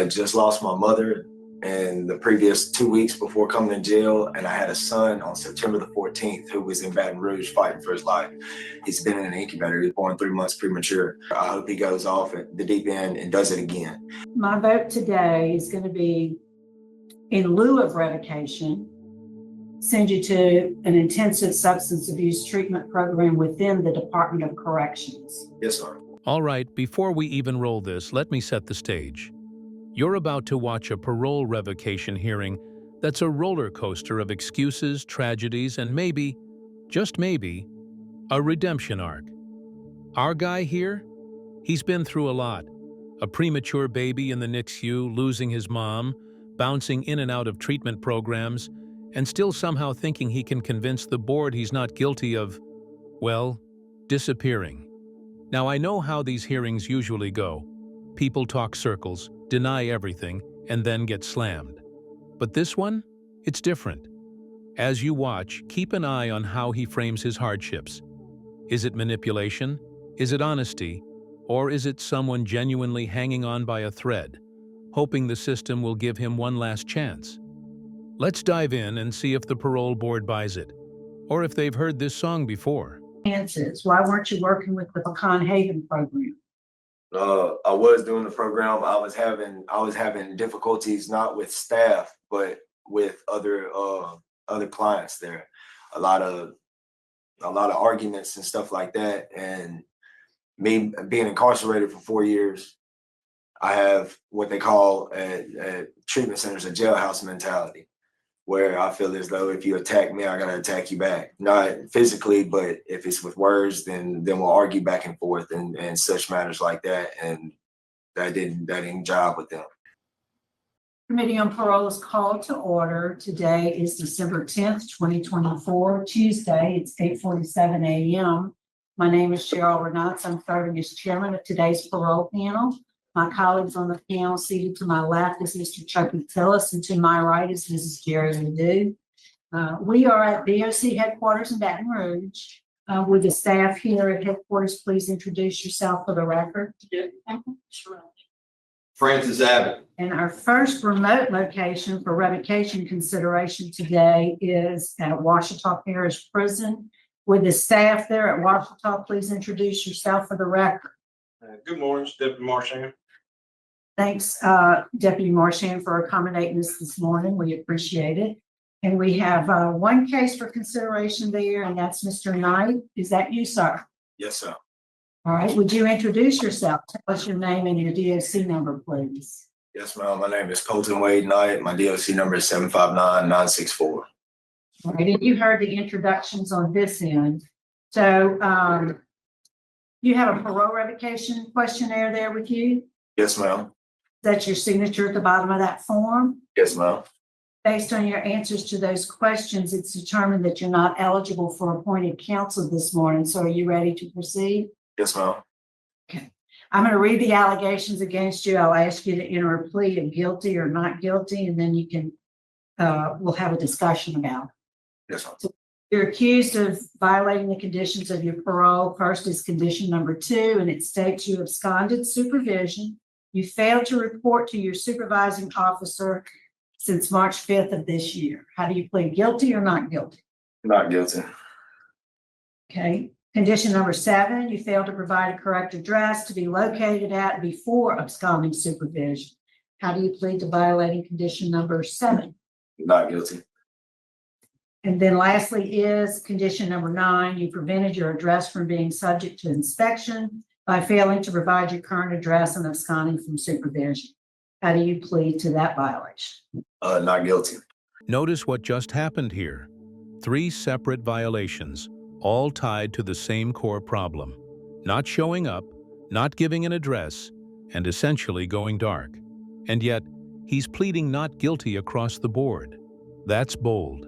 I just lost my mother in the previous 2 weeks before coming to jail, and I had a son on September the 14th who was in Baton Rouge fighting for his life. He's been in an incubator. He was born 3 months premature. I hope he goes off at the deep end and does it again. My vote today is going to be, in lieu of revocation, send you to an intensive substance abuse treatment program within the Department of Corrections. Yes, sir. All right, before we even roll this, let me set the stage. You're about to watch a parole revocation hearing that's a roller coaster of excuses, tragedies, and maybe, just maybe, a redemption arc. Our guy here? He's been through a lot. A premature baby in the NICU, losing his mom, bouncing in and out of treatment programs, and still somehow thinking he can convince the board he's not guilty of, well, disappearing. Now, I know how these hearings usually go. People talk circles, deny everything, and then get slammed. But this one? It's different. As you watch, keep an eye on how he frames his hardships. Is it manipulation? Is it honesty? Or is it someone genuinely hanging on by a thread, hoping the system will give him one last chance? Let's dive in and see if the parole board buys it, or if they've heard this song before. Why weren't you working with the Pecan Haven program? I was doing the program. I was having difficulties not with staff, but with other clients there. A lot of arguments and stuff like that. And me being incarcerated for 4 years, I have what they call at treatment centers a jailhouse mentality, where I feel as though if you attack me, I gotta attack you back. Not physically, but if it's with words, then we'll argue back and forth and such matters like that. And that didn't jive with them. Committee on Parole is called to order. Today is December 10th, 2024, Tuesday. It's 8:47 a.m. My name is Cheryl Renatz. I'm serving as chairman of today's parole panel. My colleagues on the panel, seated to my left is Mr. Chucky Tillis, and to my right is Mrs. Jerry Ledoux. We are at BOC headquarters in Baton Rouge. Would the staff here at headquarters please introduce yourself for the record? Francis Abbott. And our first remote location for revocation consideration today is at Ouachita Parish Prison. Would the staff there at Ouachita please introduce yourself for the record? Good morning, Deputy Marchand. Thanks, Deputy Marchand, for accommodating us this morning. We appreciate it. And we have one case for consideration there, and that's Mr. Knight. Is that you, sir? Yes, sir. All right. Would you introduce yourself? Tell us your name and your DOC number, please. Yes, ma'am. My name is Colton Wade Knight. My DOC number is 759-964. All right. And you heard the introductions on this end. So you have a parole revocation questionnaire there with you? Yes, ma'am. That's your signature at the bottom of that form? Yes, ma'am. Based on your answers to those questions, it's determined that you're not eligible for appointed counsel this morning. So are you ready to proceed? Yes, ma'am. Okay. I'm going to read the allegations against you. I'll ask you to enter a plea of guilty or not guilty, and then you can, we'll have a discussion about it. Yes, ma'am. So you're accused of violating the conditions of your parole. First is condition number 2, and it states you absconded supervision. You failed to report to your supervising officer since March 5th of this year. How do you plead, guilty or not guilty? Not guilty. Okay. Condition number 7, you failed to provide a correct address to be located at before absconding supervision. How do you plead to violating condition number 7? Not guilty. And then lastly is condition number 9, you prevented your address from being subject to inspection by failing to provide your current address and absconding from supervision. How do you plead to that violation? Not guilty. Notice what just happened here. 3 separate violations, all tied to the same core problem. Not showing up, not giving an address, and essentially going dark. And yet, he's pleading not guilty across the board. That's bold.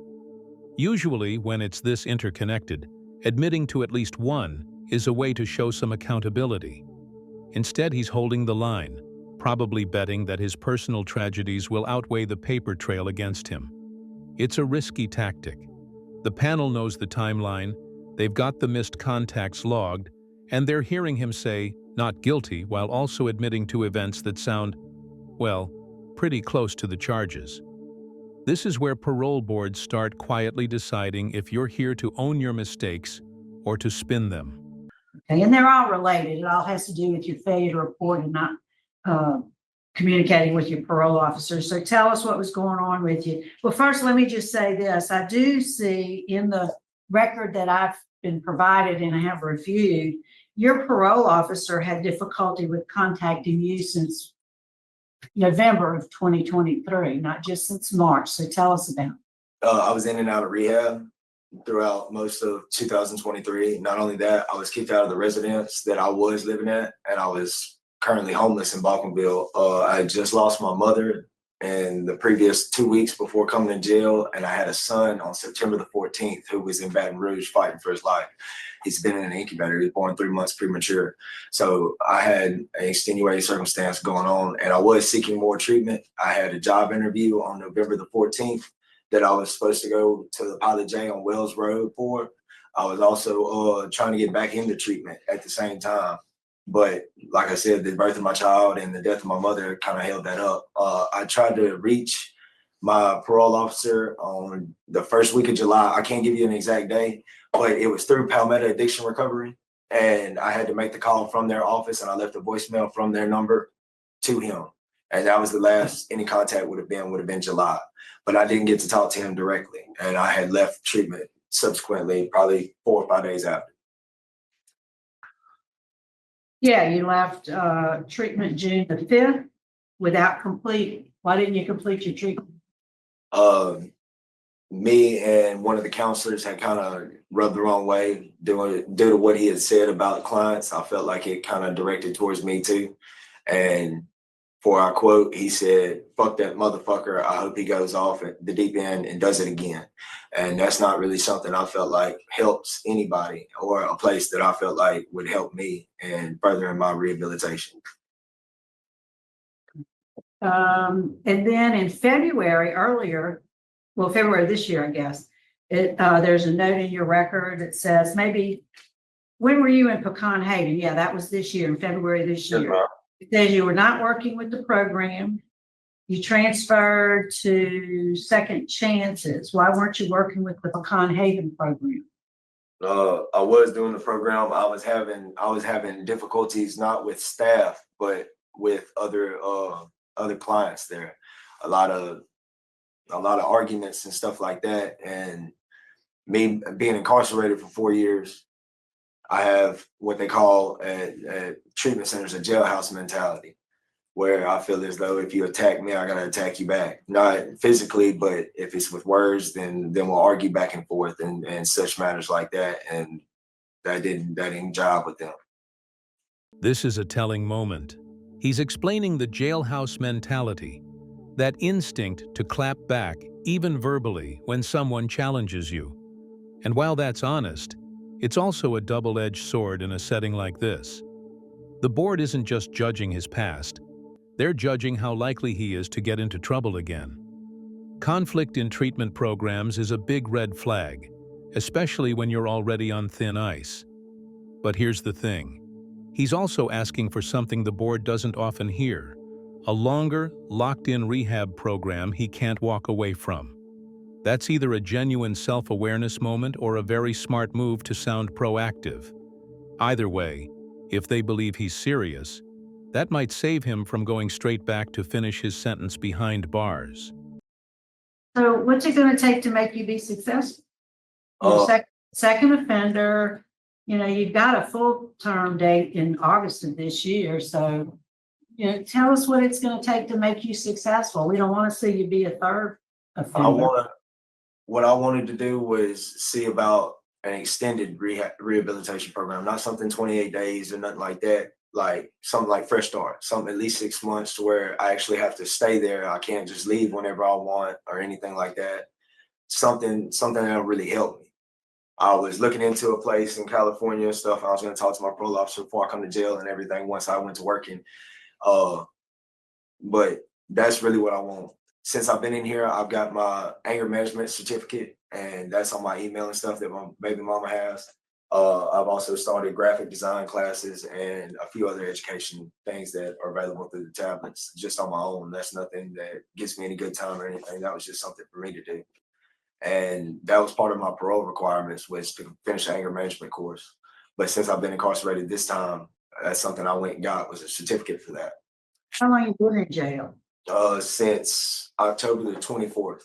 Usually, when it's this interconnected, admitting to at least one is a way to show some accountability. Instead, he's holding the line, probably betting that his personal tragedies will outweigh the paper trail against him. It's a risky tactic. The panel knows the timeline, they've got the missed contacts logged, and they're hearing him say, not guilty, while also admitting to events that sound, well, pretty close to the charges. This is where parole boards start quietly deciding if you're here to own your mistakes or to spin them. Okay, and they're all related. It all has to do with your failure to report and not communicating with your parole officer. So tell us what was going on with you. Well, first, let me just say this. I do see in the record that I've been provided and I have reviewed, your parole officer had difficulty with contacting you since November of 2023, not just since March. So tell us about it. I was in and out of rehab throughout most of 2023. Not only that, I was kicked out of the residence that I was living at, and I was currently homeless in Balkanville. I just lost my mother in the previous 2 weeks before coming to jail, and I had a son on September the 14th who was in Baton Rouge fighting for his life. He's been in an incubator. He was born 3 months premature. So I had an extenuating circumstance going on, and I was seeking more treatment. I had a job interview on November the 14th that I was supposed to go to the Pilot J on Wells Road for. I was also trying to get back into treatment at the same time. But like I said, the birth of my child and the death of my mother kind of held that up. I tried to reach my parole officer on the first week of July. I can't give you an exact day, but it was through Palmetto Addiction Recovery. And I had to make the call from their office, and I left a voicemail from their number to him. And that was the last any contact would have been July. But I didn't get to talk to him directly. And I had left treatment subsequently, probably 4 or 5 days after. Yeah, you left treatment June the 5th without complete. Why didn't you complete your treatment? Me and one of the counselors had kind of rubbed the wrong way due to what he had said about clients. I felt like it kind of directed towards me too. And for our quote, he said, "Fuck that motherfucker. I hope he goes off at the deep end and does it again." And that's not really something I felt like helps anybody, or a place that I felt like would help me in furthering my rehabilitation. And then in February February this year, I guess, there's a note in your record that says when were you in Pecan Haven? Yeah, that was this year, in February this year. It says you were not working with the program. You transferred to Second Chances. Why weren't you working with the Pecan Haven program? I was doing the program. I was having difficulties not with staff, but with other clients there. A lot of arguments and stuff like that. And me being incarcerated for 4 years, I have what they call at treatment centers a jailhouse mentality, where I feel as though if you attack me, I gotta attack you back. Not physically, but if it's with words, then we'll argue back and forth and such matters like that. And that didn't jive with them. This is a telling moment. He's explaining the jailhouse mentality, that instinct to clap back, even verbally, when someone challenges you. And while that's honest, it's also a double-edged sword in a setting like this. The board isn't just judging his past. They're judging how likely he is to get into trouble again. Conflict in treatment programs is a big red flag, especially when you're already on thin ice. But here's the thing. He's also asking for something the board doesn't often hear: a longer, locked-in rehab program he can't walk away from. That's either a genuine self-awareness moment or a very smart move to sound proactive. Either way, if they believe he's serious, that might save him from going straight back to finish his sentence behind bars. So what's it going to take to make you be successful? Second offender, you've got a full term date in August of this year. So, tell us what it's going to take to make you successful. We don't want to see you be a third offender. What I wanted to do was see about an extended rehabilitation program, not something 28 days or nothing like that, like something like Fresh Start, something at least 6 months to where I actually have to stay there. I can't just leave whenever I want or anything like that. Something that'll really help me. I was looking into a place in California and stuff. I was going to talk to my parole officer before I come to jail and everything once I went to working. But that's really what I want. Since I've been in here, I've got my anger management certificate, and that's on my email and stuff that my baby mama has. I've also started graphic design classes and a few other education things that are available through the tablets just on my own. That's nothing that gives me any good time or anything. That was just something for me to do. And that was part of my parole requirements, was to finish the anger management course. But since I've been incarcerated this time, that's something I went and got, was a certificate for that. How long you been in jail? Since October the 24th,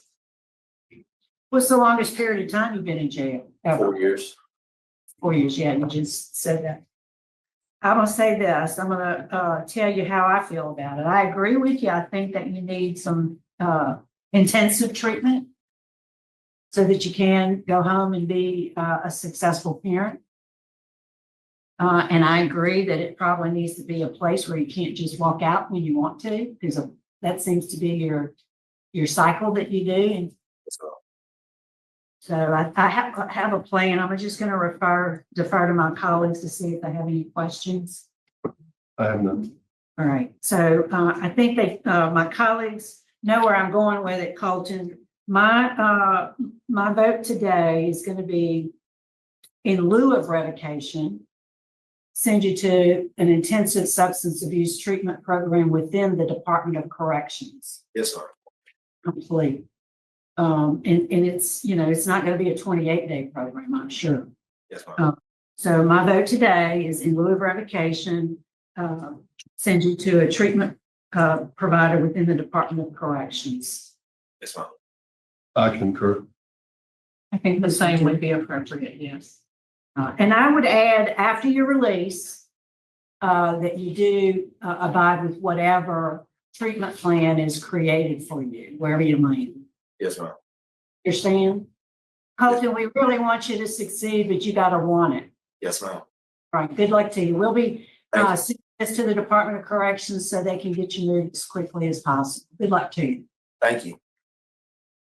What's the longest period of time you've been in jail? Ever? 4 years. 4 years, yeah, you just said that. I'm gonna say this, I'm gonna tell you how I feel about it. I agree with you. I think that you need some intensive treatment so that you can go home and be a successful parent. And I agree that it probably needs to be a place where you can't just walk out when you want to, because that seems to be your cycle that you do. And so I have a plan. I'm just going to defer to my colleagues to see if they have any questions. I have none. All right. So I think my colleagues know where I'm going with it, Colton. My vote today is going to be, in lieu of revocation, send you to an intensive substance abuse treatment program within the Department of Corrections. Yes, sir. Complete. And it's, it's not going to be a 28-day program, I'm sure. Yes, ma'am. So my vote today is, in lieu of revocation, send you to a treatment provider within the Department of Corrections. Yes, ma'am. I concur. I think the same would be appropriate, yes. And I would add, after your release, that you do abide with whatever treatment plan is created for you, wherever you land. Yes, ma'am. Understand? Colton, we really want you to succeed, but you got to want it. Yes, ma'am. All right, good luck to you. We'll be Thank you. sending this to the Department of Corrections so they can get you moved as quickly as possible. Good luck to you. Thank you.